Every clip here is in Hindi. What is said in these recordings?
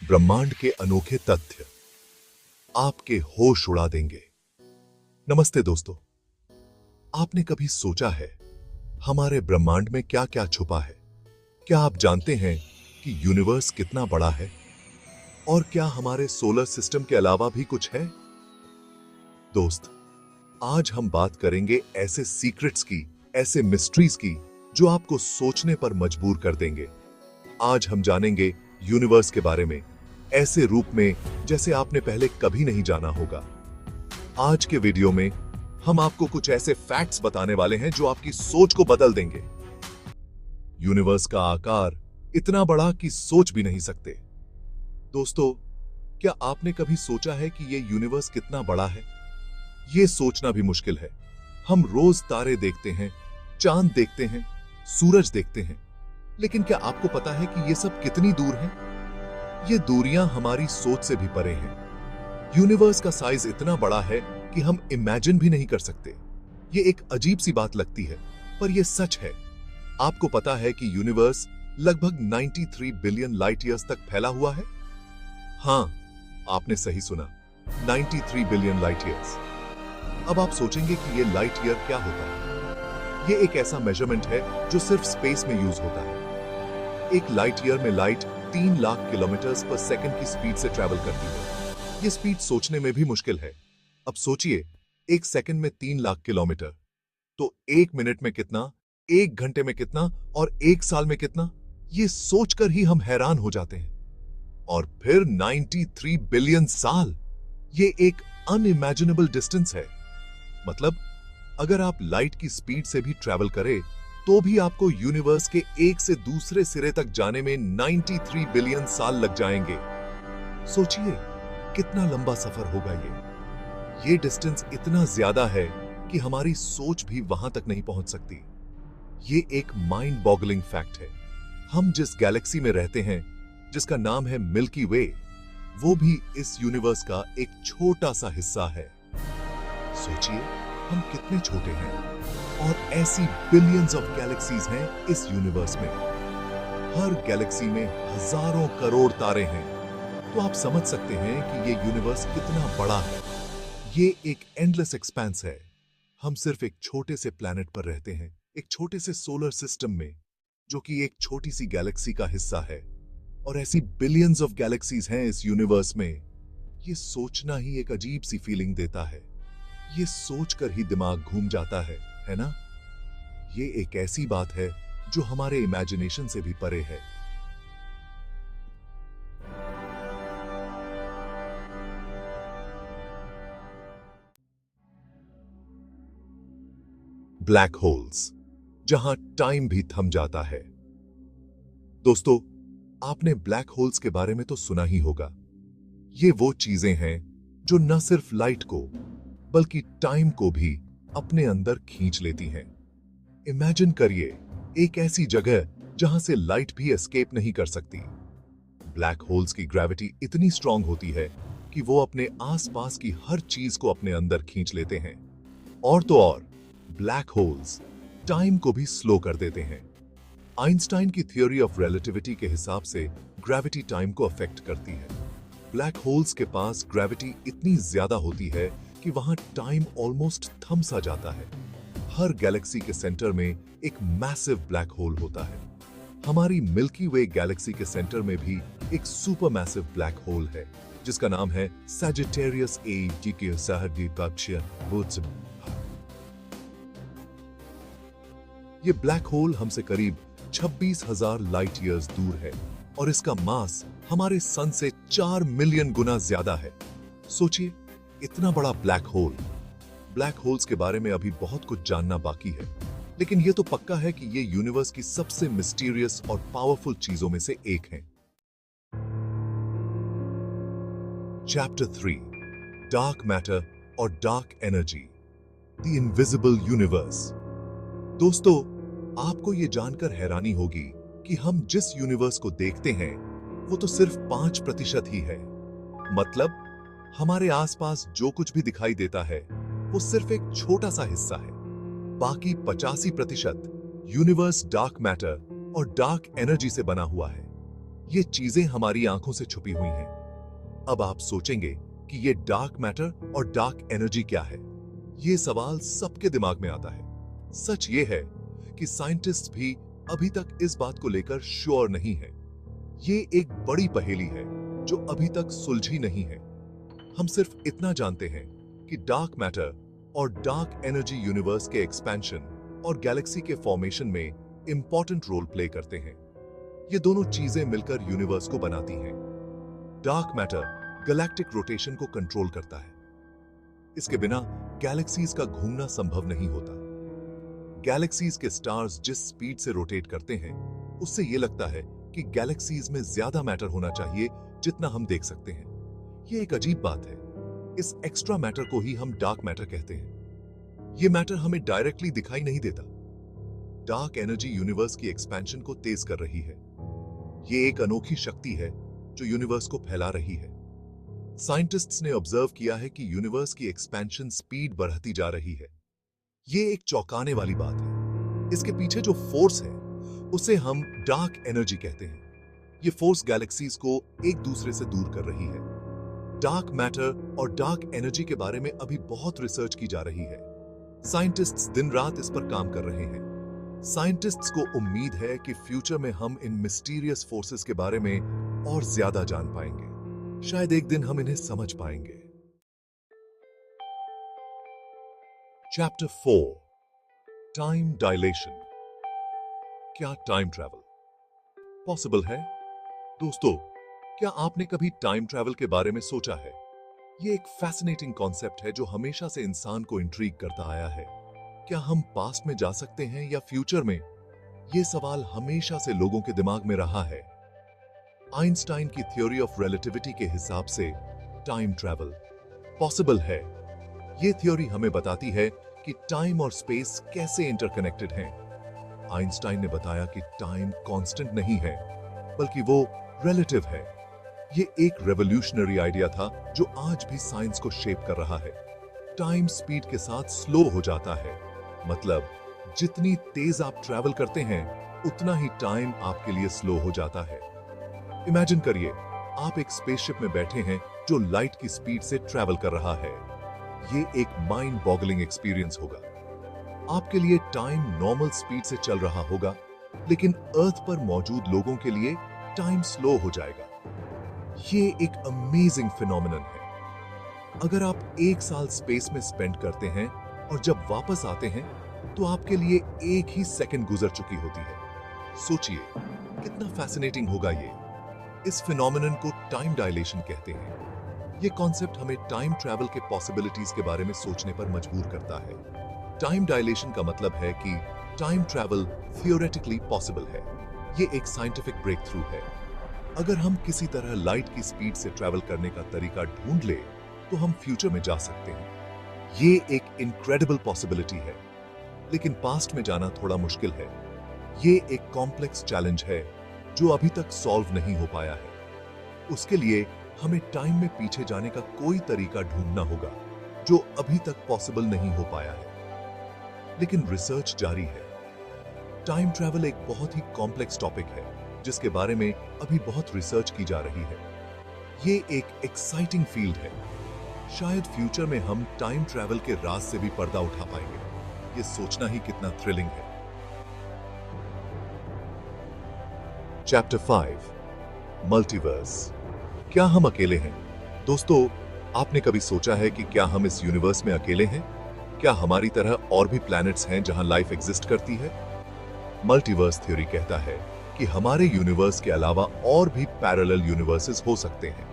ब्रह्मांड के अनोखे तथ्य आपके होश उड़ा देंगे। नमस्ते दोस्तों, आपने कभी सोचा है हमारे ब्रह्मांड में क्या क्या छुपा है? क्या आप जानते हैं कि यूनिवर्स कितना बड़ा है और क्या हमारे सोलर सिस्टम के अलावा भी कुछ है? दोस्त, आज हम बात करेंगे ऐसे सीक्रेट्स की, ऐसे मिस्ट्रीज की जो आपको सोचने पर मजबूर कर देंगे। आज हम जानेंगे यूनिवर्स के बारे में ऐसे रूप में जैसे आपने पहले कभी नहीं जाना होगा। आज के वीडियो में हम आपको कुछ ऐसे फैक्ट्स बताने वाले हैं जो आपकी सोच को बदल देंगे। यूनिवर्स का आकार इतना बड़ा कि सोच भी नहीं सकते। दोस्तों, क्या आपने कभी सोचा है कि यह यूनिवर्स कितना बड़ा है? यह सोचना भी मुश्किल है। हम रोज तारे देखते हैं, चांद देखते हैं, सूरज देखते हैं, लेकिन क्या आपको पता है कि यह सब कितनी दूर है? ये दूरियां हमारी सोच से भी परे हैं। यूनिवर्स का साइज इतना बड़ा है कि हम इमेजिन भी नहीं कर सकते। ये एक अजीब सी बात लगती है, पर यह सच है। आपको पता है कि यूनिवर्स लगभग 93 बिलियन लाइट ईयर्स तक फैला हुआ है? हां, आपने सही सुना, 93 बिलियन लाइट ईयर्स। अब आप सोचेंगे कि यह लाइट ईयर क्या होता है? यह एक ऐसा मेजरमेंट है जो सिर्फ स्पेस में यूज होता है। एक लाइट ईयर में लाइट 3 लाख किलोमीटर पर सेकंड की स्पीड से ट्रैवल करती है। यह स्पीड सोचने में भी मुश्किल है। अब सोचिए, एक सेकंड में 3 लाख किलोमीटर, तो एक मिनट में कितना, एक घंटे में कितना और एक साल में कितना? यह सोचकर ही हम हैरान हो जाते हैं। और फिर 93 बिलियन साल, यह एक अनइमेजिनेबल डिस्टेंस है। मतलब अगर आप लाइट की स्पीड से भी ट्रैवल करें तो भी आपको यूनिवर्स के एक से दूसरे सिरे तक जाने में 93 बिलियन साल लग जाएंगे। सोचिए कितना लंबा सफर होगा ये डिस्टेंस इतना ज्यादा है कि हमारी सोच भी वहां तक नहीं पहुंच सकती। ये एक माइंड बॉगलिंग फैक्ट है। हम जिस गैलेक्सी में रहते हैं, जिसका नाम है मिल्की वे, वो भी इस यूनिवर्स का एक छोटा सा हिस्सा है। सोचिए हम कितने छोटे हैं, और ऐसी बिलियंस ऑफ गैलेक्सीज हैं इस यूनिवर्स में। हर गैलेक्सी में हजारों करोड़ तारे हैं। तो आप समझ सकते हैं कि ये यूनिवर्स कितना बड़ा है। ये एक एंडलेस एक्सपेंस है। हम सिर्फ एक छोटे से प्लैनेट पर रहते हैं, एक छोटे से सोलर सिस्टम में, जो कि एक छोटी सी गैलेक्सी का हिस्सा है। और ऐसी बिलियंस ऑफ गैलेक्सीज हैं इस यूनिवर्स में। ये सोचना ही एक अजीब सी फीलिंग देता है। ये सोचकर ही दिमाग घूम जाता है ना? ये एक ऐसी बात है जो हमारे इमेजिनेशन से भी परे है। ब्लैक होल्स, जहां टाइम भी थम जाता है। दोस्तों, आपने ब्लैक होल्स के बारे में तो सुना ही होगा। ये वो चीजें हैं जो न सिर्फ लाइट को बल्कि टाइम को भी अपने अंदर खींच लेती हैं। इमेजिन करिए एक ऐसी जगह जहां से लाइट भी एस्केप नहीं कर सकती। ब्लैक होल्स की ग्रेविटी इतनी स्ट्रांग होती है कि वो अपने आसपास की हर चीज को अपने अंदर खींच लेते हैं। और तो और, ब्लैक होल्स टाइम को भी स्लो कर देते हैं। आइंस्टाइन की थ्योरी ऑफ रिलेटिविटी के हिसाब से ग्रेविटी टाइम को अफेक्ट करती है। ब्लैक होल्स के पास ग्रेविटी इतनी ज्यादा होती है कि वहां टाइम ऑलमोस्ट थम सा जाता है। हर गैलेक्सी के सेंटर में एक मैसिव ब्लैक होल होता है। हमारी मिल्की वे गैलेक्सी के सेंटर में भी एक सुपर मैसिव ब्लैक होल है, जिसका नाम है सैजिटेरियस ए डी सहदी कक्ष्य। ये ब्लैक होल हमसे करीब 26,000 लाइट ईयर्स दूर है और इसका मास हमारे सन से 4 मिलियन गुना ज्यादा है। सोचिए, इतना बड़ा ब्लैक होल। ब्लैक होल्स के बारे में अभी बहुत कुछ जानना बाकी है, लेकिन यह तो पक्का है कि ये यूनिवर्स की सबसे मिस्टीरियस और पावरफुल चीजों में से एक है। चैप्टर 3, डार्क मैटर और dark energy, the invisible universe. दोस्तों, आपको यह जानकर हैरानी होगी कि हम जिस यूनिवर्स को देखते हैं वो तो सिर्फ 5% ही है। मतलब हमारे आसपास जो कुछ भी दिखाई देता है वो सिर्फ एक छोटा सा हिस्सा है। बाकी 85% यूनिवर्स डार्क मैटर और डार्क एनर्जी से बना हुआ है। ये चीजें हमारी आंखों से छुपी हुई हैं। अब आप सोचेंगे कि ये डार्क मैटर और डार्क एनर्जी क्या है। ये सवाल सबके दिमाग में आता है। सच ये है कि साइंटिस्ट भी अभी तक इस बात को लेकर श्योर नहीं है। ये एक बड़ी पहेली है जो अभी तक सुलझी नहीं है। हम सिर्फ इतना जानते हैं कि डार्क मैटर और डार्क एनर्जी यूनिवर्स के एक्सपेंशन और गैलेक्सी के फॉर्मेशन में इंपॉर्टेंट रोल प्ले करते हैं। ये दोनों चीजें मिलकर यूनिवर्स को बनाती हैं। डार्क मैटर गैलेक्टिक रोटेशन को कंट्रोल करता है। इसके बिना गैलेक्सीज का घूमना संभव नहीं होता। गैलेक्सीज के स्टार्स जिस स्पीड से रोटेट करते हैं, उससे यह लगता है कि गैलेक्सीज में ज्यादा मैटर होना चाहिए जितना हम देख सकते हैं। यह एक अजीब बात है। इस एक्स्ट्रा मैटर को ही हम डार्क मैटर कहते हैं। यह मैटर हमें डायरेक्टली दिखाई नहीं देता। डार्क एनर्जी यूनिवर्स की एक्सपेंशन को तेज कर रही है। यह एक अनोखी शक्ति है जो यूनिवर्स को फैला रही है। साइंटिस्ट्स ने ऑब्जर्व किया है कि यूनिवर्स की एक्सपेंशन स्पीड बढ़ती जा रही है। यह एक चौंकाने वाली बात है। इसके पीछे जो फोर्स है उसे हम डार्क एनर्जी कहते हैं। यह फोर्स गैलेक्सीज को एक दूसरे से दूर कर रही है। डार्क मैटर और डार्क एनर्जी के बारे में अभी बहुत रिसर्च की जा रही है। साइंटिस्ट्स दिन रात इस पर काम कर रहे हैं। साइंटिस्ट्स को उम्मीद है कि फ्यूचर में हम इन मिस्टीरियस फोर्सेस के बारे में और ज्यादा जान पाएंगे। शायद एक दिन हम इन्हें समझ पाएंगे। Chapter 4 time dilation. क्या टाइम ट्रैवल पॉसिबल है? दोस्तों, क्या आपने कभी टाइम ट्रैवल के बारे में सोचा है? यह एक फैसिनेटिंग कॉन्सेप्ट है जो हमेशा से इंसान को इंट्रीग करता आया है। क्या हम पास्ट में जा सकते हैं या फ्यूचर में? यह सवाल हमेशा से लोगों के दिमाग में रहा है। आइंस्टाइन की थ्योरी ऑफ रिलेटिविटी के हिसाब से टाइम ट्रैवल पॉसिबल है। यह थ्योरी हमें बताती है कि टाइम और स्पेस कैसे इंटरकनेक्टेड हैं। आइंस्टाइन ने बताया कि टाइम कांस्टेंट नहीं है, बल्कि वो रिलेटिव है। यह एक रेवोल्यूशनरी आइडिया था जो आज भी साइंस को शेप कर रहा है। टाइम स्पीड के साथ स्लो हो जाता है, मतलब जितनी तेज आप ट्रैवल करते हैं उतना ही टाइम आपके लिए स्लो हो जाता है। इमेजिन करिए, आप एक स्पेसशिप में बैठे हैं जो लाइट की स्पीड से ट्रैवल कर रहा है। ये एक माइंड बॉगलिंग एक्सपीरियंस होगा। आपके लिए टाइम नॉर्मल स्पीड से चल रहा होगा, लेकिन अर्थ पर मौजूद लोगों के लिए टाइम स्लो हो जाएगा। ये एक अमेजिंग फिनोमिनन है। अगर आप 1 साल स्पेस में स्पेंड करते हैं और जब वापस आते हैं तो आपके लिए 1 ही सेकंड गुजर चुकी होती है। सोचिए कितना फैसिनेटिंग होगा ये। इस फिनोमिनन को टाइम डायलेशन कहते हैं। ये कॉन्सेप्ट हमें टाइम ट्रैवल के पॉसिबिलिटीज के बारे में सोचने पर मजबूर करता है। टाइम डायलेशन का मतलब है कि टाइम ट्रैवल थियोरेटिकली पॉसिबल है। ये एक साइंटिफिक ब्रेक थ्रू है। अगर हम किसी तरह लाइट की स्पीड से ट्रैवल करने का तरीका ढूंढ ले तो हम फ्यूचर में जा सकते हैं। ये एक इनक्रेडिबल पॉसिबिलिटी है, लेकिन पास्ट में जाना थोड़ा मुश्किल है। ये एक कॉम्प्लेक्स चैलेंज है जो अभी तक सॉल्व नहीं हो पाया है। उसके लिए हमें टाइम में पीछे जाने का कोई तरीका ढूंढना होगा जो अभी तक पॉसिबल नहीं हो पाया है। लेकिन रिसर्च जारी है। टाइम ट्रैवल एक बहुत ही कॉम्प्लेक्स टॉपिक है जिसके बारे में अभी बहुत रिसर्च की जा रही है। ये एक एक्साइटिंग फील्ड है। शायद फ्यूचर में हम टाइम ट्रैवल के राज से भी पर्दा उठा पाएंगे। ये सोचना ही कितना थ्रिलिंग है। Chapter 5 multiverse. क्या हम अकेले हैं? दोस्तों, आपने कभी सोचा है कि क्या हम इस यूनिवर्स में अकेले हैं? क्या हमारी तरह और भी प्लैनेट्स हैं जहां लाइफ एग्जिस्ट करती है? मल्टीवर्स थ्योरी कहता है कि हमारे यूनिवर्स के अलावा और भी पैरेलल यूनिवर्सेस हो सकते हैं,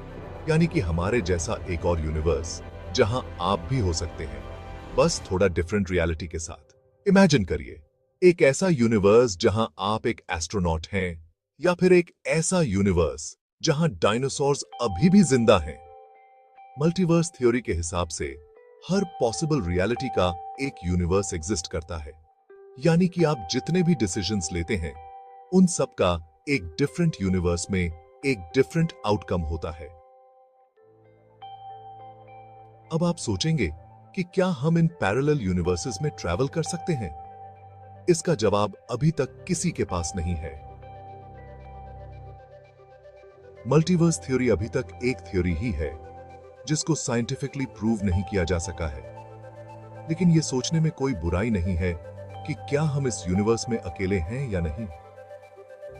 यानी कि हमारे जैसा एक और यूनिवर्स जहां आप भी हो सकते हैं, बस थोड़ा डिफरेंट रियलिटी के साथ। इमेजिन करिए एक ऐसा यूनिवर्स जहां आप एक एस्ट्रोनॉट हैं, या फिर एक ऐसा यूनिवर्स जहां डायनासोर्स अभी भी जिंदा हैं। मल्टीवर्स थ्योरी के हिसाब से हर पॉसिबल रियलिटी का एक यूनिवर्स एग्जिस्ट करता है, यानी कि आप जितने भी डिसीजंस लेते हैं उन सब का एक डिफरेंट यूनिवर्स में एक डिफरेंट आउटकम होता है। अब आप सोचेंगे कि क्या हम इन पैरेलल यूनिवर्सेस में ट्रैवल कर सकते हैं? इसका जवाब अभी तक किसी के पास नहीं है। मल्टीवर्स थ्योरी अभी तक एक थ्योरी ही है जिसको साइंटिफिकली प्रूव नहीं किया जा सका है, लेकिन यह सोचने में कोई बुराई नहीं है कि क्या हम इस यूनिवर्स में अकेले हैं या नहीं।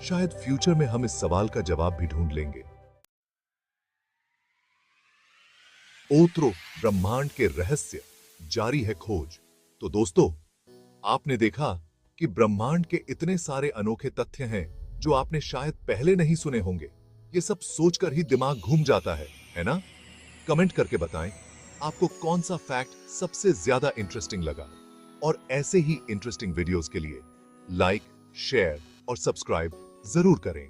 शायद फ्यूचर में हम इस सवाल का जवाब भी ढूंढ लेंगे। ओत्रो ब्रह्मांड के रहस्य, जारी है खोज। तो दोस्तों, आपने देखा कि ब्रह्मांड के इतने सारे अनोखे तथ्य हैं जो आपने शायद पहले नहीं सुने होंगे। ये सब सोचकर ही दिमाग घूम जाता है ना? कमेंट करके बताएं आपको कौन सा फैक्ट सबसे ज्यादा इंटरेस्टिंग लगा। और ऐसे ही इंटरेस्टिंग वीडियोस के लिए लाइक, शेयर और सब्सक्राइब जरूर करें।